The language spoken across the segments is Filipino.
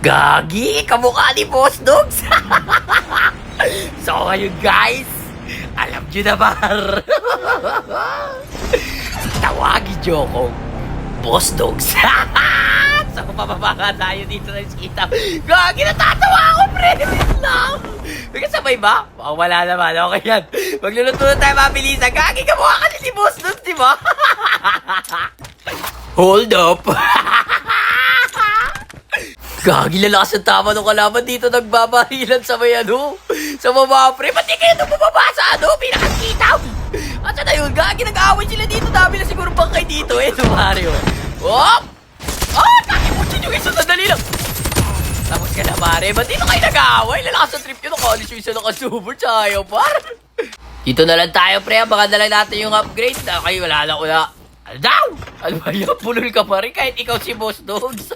Gagi, kamukha ni Boss Dogs. So ngayon guys, alam nyo na par. Tawagin nyo akong Boss Dogs. So pababa tayo dito na iskita. Gagi, natatawa ako pre. Lang. May kasabay ba? Baka wala naman. Okay yan. Magluluto na tayo mabilisan. Gagi, kamukha kasi ni Boss Dogs, di ba? Hold up. Gagi, lalakas ang tama nung kalaban dito nagbabarilan sa may ano. Sa baba, pre. Ba't di kayo ito bumaba sa ano? Pinakakitaw. At na yun, Gagi, nag-aaway sila dito. Dami na siguro bangkay dito eh. Ito, Mario. Oh! Oh! Kakimutsin yung isa. Sandali lang. Tapos ka na, pare. Ba't dito kayo nag-aaway? Lalakas ang trip nyo. Nakalis yung isa nakasubor. Sayo, par. Dito na lang tayo, pre. Baka na lang natin yung upgrade. Okay, wala na ko na. Ano daw? Ano ba yun? Pulol ka pa rin kahit ikaw si Boss Dogs.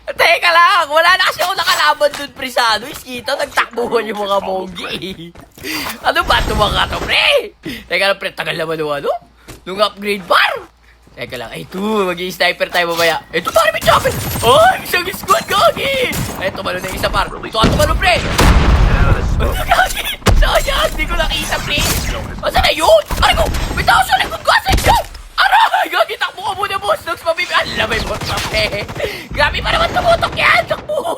Teka lang, wala na kasi ako nakalaban dun, pre, sa ano, iskita, nagtakbuhan yung mga mogi. Ano ba ito mga to, pre? Teka lang, pre, tagal naman yung ano? Nung upgrade bar? Teka lang, ito, mag-i-sniper tayo mamaya. Ito, pare, may chopper! Oh, isang squad, Gagi! Ito, malo na isa, par. Ito, malo, pre! Gagi! Sayang, hindi ko nakita, pre! Asa na yun? Aray ko! May tao sa likod ko! Asa yun? Aray! Gagi, takbo ka muna, Boss Dogs, mabibi. Alam, may bot pa, pre! Grabe pa naman tumutok yan! Takbo!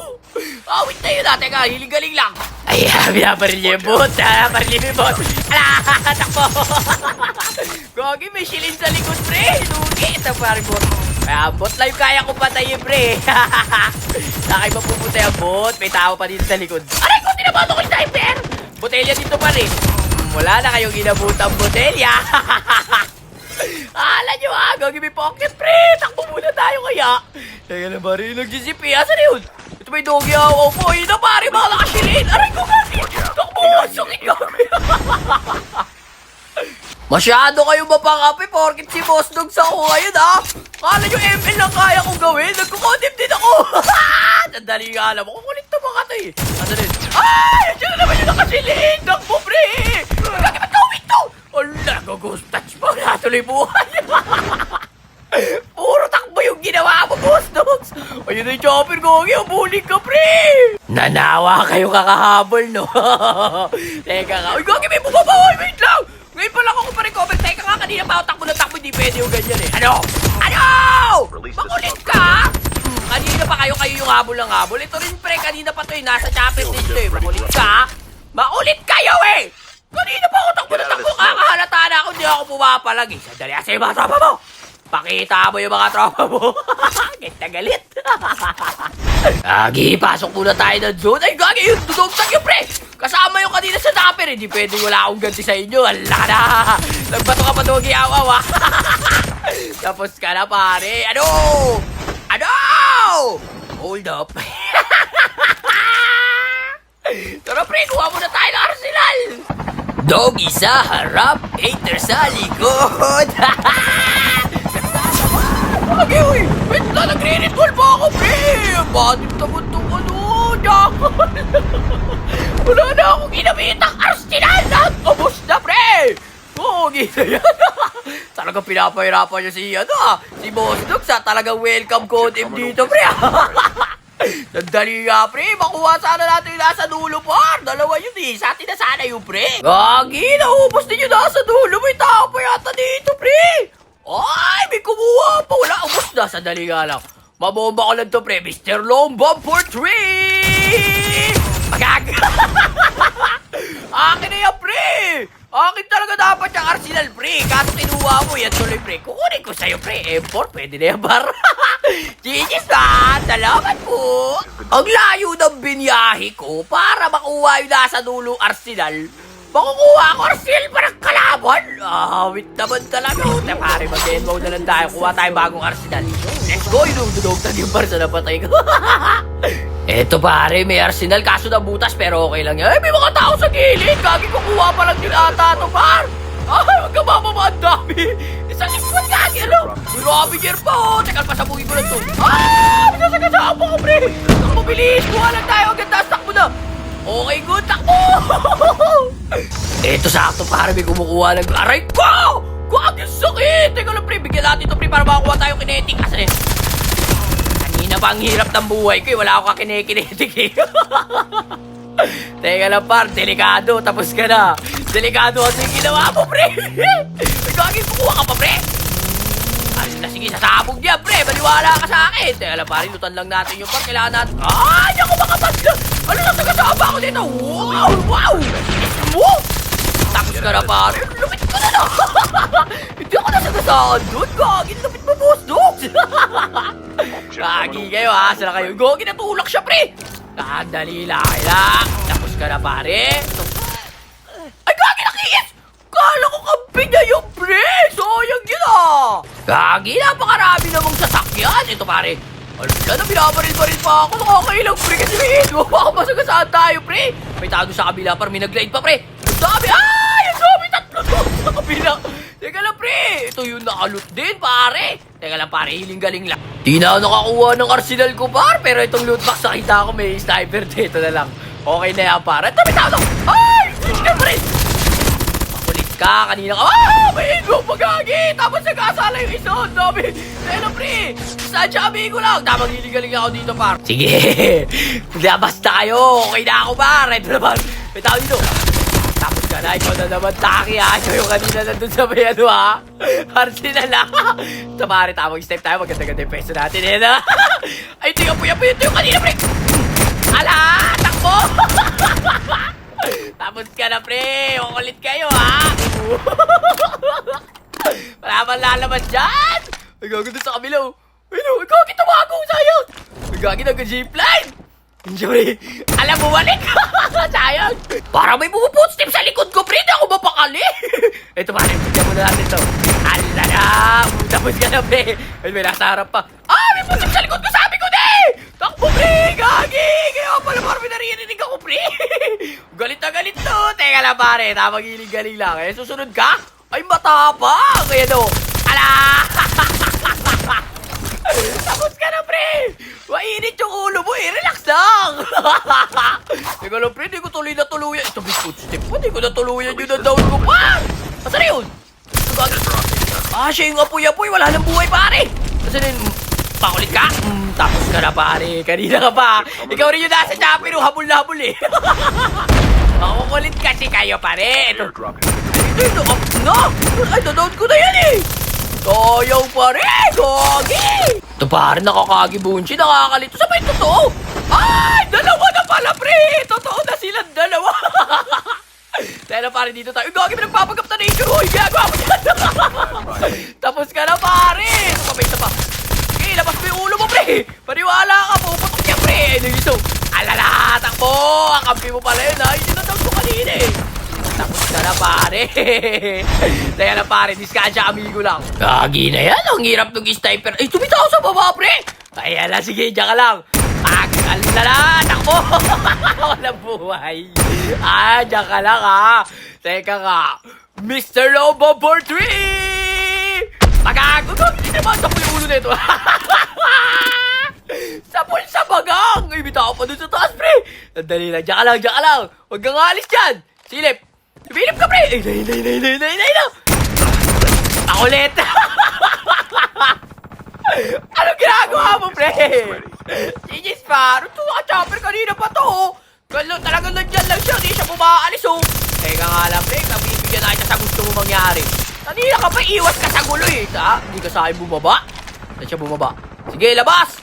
Awit na yun, teka, hiling-galing lang. Ay, binabaril niya yung bot, ha? Baril niya yung bot. Ala, takbo! Gagi, may shilin sa likod, pre! Lugi! Ito, pare, bot. Kaya, bot lang yung kaya ko patayin, pre. Sakay mapupunta yung bot. May tao pa dito sa likod. Aray ko, tinabato ko yung sniper! Botelya dito pa rin. Wala na kayong inabutang botelya. Ala nyo Gagi, may pocket, pre. Takbo muna tayo kaya. Teka na, pare, nag-GCP. Asan na yun? Ito may doggy ako po. Ito, pare, mga nakashilin. Aray ko, Gagi. Takbo, sakit, Gagi. Masyado kayo mapang-api porkit si Boss Dogs ako ngayon, ha? Kala nyo ML lang kaya kong gawin. Nagkukondim din ako. Sandali nga alam mo. Kukulit to mga to eh. Ano din? Ay! Diyan na naman yung nakasilin. Takbo, pre. Gagi, ba't kawin to? Ala, ghost touch pa. Natuloy buhay. Puro takbo yung ginawa mo, Boss Dogs. Ayun na yung chopper, Gagi. Bulig ka, pre. Nanawa kayo kakahabol, no? Teka nga. Uy, Gagi, may bumaba. Wait lang. Ngayon pa lang ako pa-recover. Teka nga, kanina pa ako takbo na takbo. Hindi pwede yung ganyan eh. Ano? Ano? Makulit ka? Kanina pa kayo yung habol ng habol. Ito rin, pre. Kanina pa to eh. Nasa chopper dito eh. Makulit ka? Makulit kayo eh! Kanina pa ako takbo na takbo. Kakahalata na ako. Hindi ako pumapalag eh. Sandali, asa yung mga tropa mo? Pakita mo yung mga tropa mo. Galit na galit. Gagi, pasok muna tayo ng zone. Ay, Gagi, yung dudogtag yung pre. Kasama yung kanina sa dapper. Hindi pwede wala akong ganti sa inyo. Ala na. Nagbato ka pa dogi awaw ha. Tapos ka na pare. Ano? Ano? Hold up. Tara pre, kuha muna tayo ng Arsenal. Doggy sa harap, hater sa likod. Gagi, uy! Wait na, nagre-red ball pa ako, pre! Bakit naman itong ano? Wala na akong ginamit ang Arsenal! Nag-ubos na, pre! Oo, gina yan. Talagang pinapahirapan niya si, si Boss Dogs, talagang welcome code him dito, pre. Nandali nga, pre. Makuha sana natin yung nasa dulo, par. Dalawa yun eh. Sa atin na sana yung, pre. Gagi, naubos din yung nasa dulo. May tao pa yata dito, pre. Ay, may kumuha pa. Wala, ubos na. Sandali nga lang. Mabomba ko lang to, pre. Mr. Long Bomb for 3! Magag! Akin na yan, pre! Akin talaga dapat yung Arsenal, pre. Kaso kinuha mo yan tuloy, pre. Kukunin ko sa'yo, pre. M4, pwede na yan, bar. Gigis na! Salamat po! Ang layo ng binyahe ko para makuha yung nasa dulong Arsenal. Makukuha ako Arsenal parang kalaban. Wait naman talaga. Pare, mag-envow na lang tayo. Kuha tayo bagong Arsenal. Let's go! Inududogtag yung bar sa napatay ko. Eto pare, may Arsenal kaso na butas pero okay lang yan. Ay, may mga tao sa gilid. Gagi, kukuha pa lang yun ata ito, par. Ay, huwag ka mamama, ang dami. Isang squad, Gagi, ano? Grabe gear pa, oh. Teka, pasabugin ko lang ito. May sasagasaan pa ko, pre. Takbo, bilis. Kuha lang tayo. Agad taas, takbo na. Okay, good. Takbo. Eto, sakto, pare. May kumukuha ng... Aray ko! Gagi, sakit. Teka lang, pre. Bigyan natin ito, pre, para makakuha tayo kinetic. Asan yun? Kanina pa ang hirap ng buhay ko eh. Wala ako kakinikinetik eh. Teka lang par, delikado. Tapos ka na. Delikado kasi yung ginawa mo, pre. Gagawin, kukuha ka pa, pre. Alis na, sige, sasabog niya, pre. Maniwala ka sa akin. Teka lang, pare, lutan lang natin yung par. Kailangan natin. Ay, ako makapagla. Ano na, tagasama ako dito. Wow, wow. Smooth. Tapos ka na, pare. Lupit ko na lang. Hindi ako nasagasaan doon. Gagin, lupit mo, boss, dogs. Gagi kayo, ha. Saan kayo? Gagin, natulak siya, pre. Dali lang. Tapos ka na, pare. Ay, gagi, nakikis. Kala ko kampi na yung pre. Sayang yun, ah. Gagi, napakarami namang sasakyan. Ito, pare. Ala na, binabaril-baril pa ako. Nakakailang, pre, kasi may hito. Baka masagasaan tayo, pre. May tago sa kabila, par. May nag-glide pa, pre. Ang dami. Ay, ang dami. Tatlo doon sa kabila. Teka lang, pre. Ito yung nakalot din, pare. Teka lang, pare. Hiling-galing lang. Di na ako nakakuha ng arsenal ko, par. Pero itong loot box, nakita ko may sniper dito na lang. Okay na yan, par. Ito, may tao. Ay, sige, pre. Makulit ka. Kanina ka. Ah, may ego pagagi. Tapos nagkasala yung isa. Ang dami. Teka lang, pre. Saan siya amigo lang? Tamang hiling-galing ako dito, par. Sige. Labas tayo. Okay na ako, par. Ito naman. May tao dito. Tapos ka na, ikaw na naman taki ha. Ikaw yung kanina nandun sa may ano ha. Arsenal ha. Ito pare, tamang step tayo. Maganda-ganda yung peso natin eh na. Ay, ito yung puya-puya. Ito yung kanina, pre. Ala, takbo. Tapos ka na, pre. Kukulit kayo ha. Wala man lalaman dyan. Ay, gagawin sa kabila. Ay, no, gagawin tumago. Sayang. Ay, gagawin nag-zipline. Sorry. Alam mo, balik. Sayang. Parang may bumuputstep sa likod ko, pre. Hindi ako mapakali. Ito, pare. Bigyan mo na natin ito. Ala na. Tapos ka na, pre. Ay, may nasa harap pa. Ah, may putstep sa likod ko. Sabi ko, di. Takbo, pre. Gagi. Kaya pala parang may naririnig ako, pre. Galit na galit to. Teka lang, pare. Tamang hiling-galing lang. Eh, susunod ka? Ay, matapang. Kaya no. Ala. Tapos ka na, pre. Mainit yung ulo mo eh. Relax lang. Teka lang, pre. Di ko tuloy na tuluyan. Ito, may footstep po. Di ko na tuluyan yun ang down ko pa. Asa na yun? Ah, siya yung apoy-apoy. Wala nang buhay, pare. Asa na yun? Pakulit ka? Tapos ka na, pare. Kanina ka pa. Ikaw rin yung nasa chopper. Habol na habol eh. Makukulit kasi kayo, pare. Ito. Ito. No. Ay, down ko na yan eh. Sayang, pare. Gogi. Ito, pare. Nakakagi bunchi. Nakakalito. Sabay totoo. Ay, dalawa na pala, pre. Totoo na silang dalawa. Dahil na, pare, dito tayo. Gogi, may nagpapagap na nature. Hoy, gagawa mo dyan. Tapos ka na, pare. Ito pa, may isa pa. Okay, labas mo yung ulo mo, pre. Paniwala ka po. Putok niya, pre. Ano yung iso? Alala, takbo. Ang kampi mo pala yun, ha. Hindi na daw ko kanina, eh. Tapos ka na, pare. Kaya na, pare. Diskansya, amigo lang. Gagi na yan. Ang hirap ng sniper. Ay, tumitaw sa baba, pre. Kaya na, sige, dyan ka lang. Alala, takbo. Walang buhay. Ah, dyan ka lang, ha. Teka ka. Mr. Lobo for 3! Pagago. Hindi naman sa yung ulo nito. Sapol sa bagang. Ay, bita ako pa dun sa taas, pre. Nandali lang. Dyan ka lang, dyan ka lang. Huwag kang alis dyan. Silip. Silip ka, pre. Ay, nay. Ako ulit. Anong ginagawa mo, pre? Gigis pa. Ano ito? Chopper kanina pa to. Talagang nandyan lang siya. Hindi siya bumaalis, oh. Teka nga lang, pre. Nabibigyan na kita sa gusto mo mangyari. Kanina ka pa iwas ka sa gulo, eh. Hindi ka sa akin bumaba. Saan siya bumaba? Sige, labas.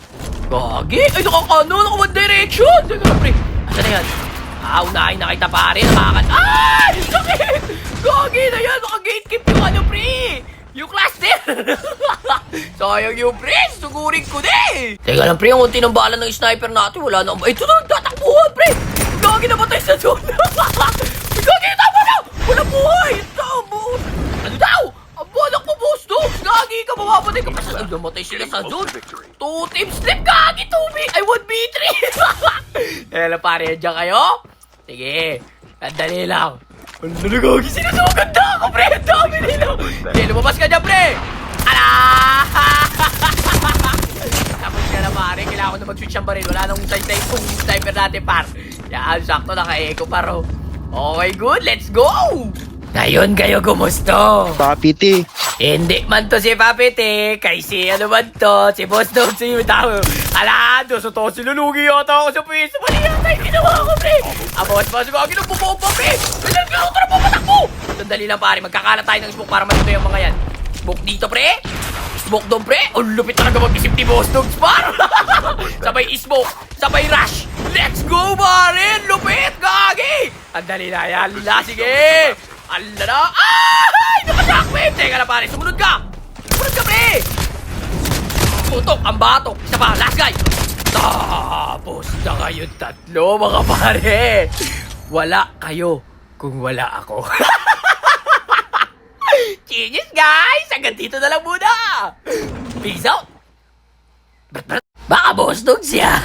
Gagi. Ay, nakakano. One direction. Teka lang, pre. Asan na yan? Unahin na kita, pare. Ay! Sakit! Gagi na yan. Naka-gatekeep yung ano, pre. Yung cluster. Sayang yung pre. Sugurin ko din. Teka lang, pre. Ang unti ng bala ng sniper natin. Wala na. Ito na. Nagtatakbuhan, pre. Gagi na matay sa zone. Gagi na. Tama na. Wala buhay. Ano daw? Ang balak mo, boss, dogs. Gagi ka. Mamamatay ka pa sa zone. Namatay sila sa zone. 2 team slip. Gagi. 2v. Ay, 1v3. Teka lang, pare. Diyan kayo? Sige. Andali lang. Ano na, Gagi? Sinusugod na ako, pre. Ang dami nila. Sige, lumabas ka dyan, pre. Ala! Tapos ka na, pare. Kailangan ko na mag-switch ang baril. Wala nang sniper natin, par. Yan, sakto. Naka-echo, paro. Okay, good. Let's go! Ngayon kayo gumusto. Papiti. Hindi man to si Papiti. Kay si ano man to. Si Boss Dog. Si tao. Alado, so to silulugi yata ako sa piso. Mali yata yung ginawa ko, pre. Abawas-bawas ko agad ng bubomba, pre. Kailan ka ako ito na pumatakbo? Sandali lang, pare. Magkakalat tayo ng smoke para maluto yung mga yan. Smoke dito, pre. Smoke doon, pre. Ang lupit talaga mag-isip ni Boss Dogs, par. Sabay smoke, sabay rush. Let's go, pare. Lupit, gagi. Andali na yan, lila. Sige. Ala na. Ay! Nakashockwave. Teka na, pare. Sumunod ka. Sumunod ka, pre. Putok ang batok. Isa pa, last guy. Tapos na kayong tatlo, mga pare. Wala kayo kung wala ako. Genius, guys! Hanggang dito na lang muna. Peace out. Baka Boss Dogs yan.